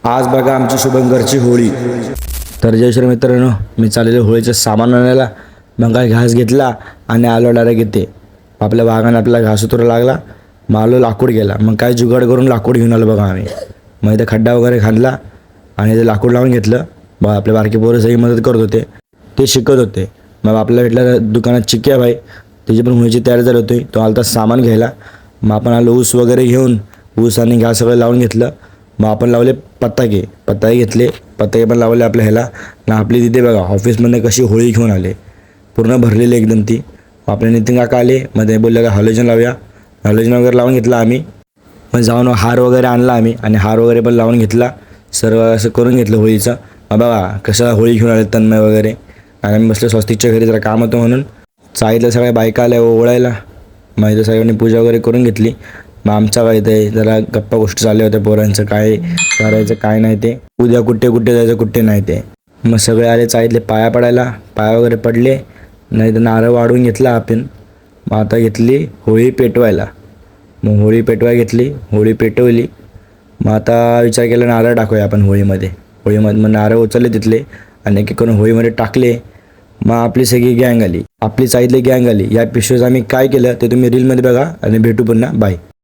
आज बघा आमची शुभंकरची होळी. तर जय श्री मित्रांनो, मी चाललेलो होळीचं सामान आणायला. मग काय घास घेतला आणि आलो डायरेक्ट इथे. आपल्या बागाने आपल्याला घास उतरू लागला. मग आलो लाकूड गेला. मग काय जुगाड करून लाकूड घेऊन आलो बघा आम्ही. मग इथे खड्डा वगैरे खांदला आणि ते लाकूड लावून घेतलं. मग आपले बारके पोरं सगळी मदत करत होते, ते शिकत होते. मग आपल्या भेटल्या दुकानात चिक्या भाई, त्याची पण होळीची तयारी झाली होती. तो आलता सामान घ्यायला. मग आपण आलो ऊस वगैरे घेऊन, ऊस आणि घास सगळं लावून घेतलं. मग आपण लावले पत्ताके घेतले, पत्ताके पण लावले आपल्या ह्याला. ना आपली तिथे बघा ऑफिसमध्ये कशी होळी घेऊन आले, पूर्ण भरलेली एकदम ती. आपले नितीन काका आले. मग ते बोलले का हॅलोजन लावूया. हॅलोजन वगैरे लावून घेतला आम्ही. मग जाऊन हार वगैरे आणला आम्ही आणि हार वगैरे पण लावून घेतला. सर्व असं करून घेतलं होळीचं. मग बघा कसं होळी घेऊन आले तन्मय वगैरे. आणि आम्ही बसलो स्वस्तिकच्या घरी, जरा काम होतं म्हणून. चाळीतल्या सगळ्या बायका आल्या ओळायला. मग इथं सगळ्यांनी पूजा वगैरे करून घेतली. मग आमचा काय ते जरा गप्पा गोष्टी चालल्या होत्या पोरांचं, काय करायचं काय नाही ते, उद्या कुठे जायचं कुठे नाही ते. मग सगळे आले चाळीतले पाया पडायला. पाया वगैरे पडले, नाही तर नारळ वाढवून घेतला आपण. मग आता घेतली होळी पेटवायला. मग होळी पेटवायला घेतली, होळी पेटवली. मग आता विचार केला नारळ टाकूया आपण होळीमध्ये. मग नारळ उचलले तिथले आणि एक करून होळीमध्ये टाकले. मग आपली सगळी गँग आली, आपली चाळीतली गँग आली. या पिशवीचं आम्ही काय केलं ते तुम्ही रीलमध्ये बघा आणि भेटू पुन्हा. बाय.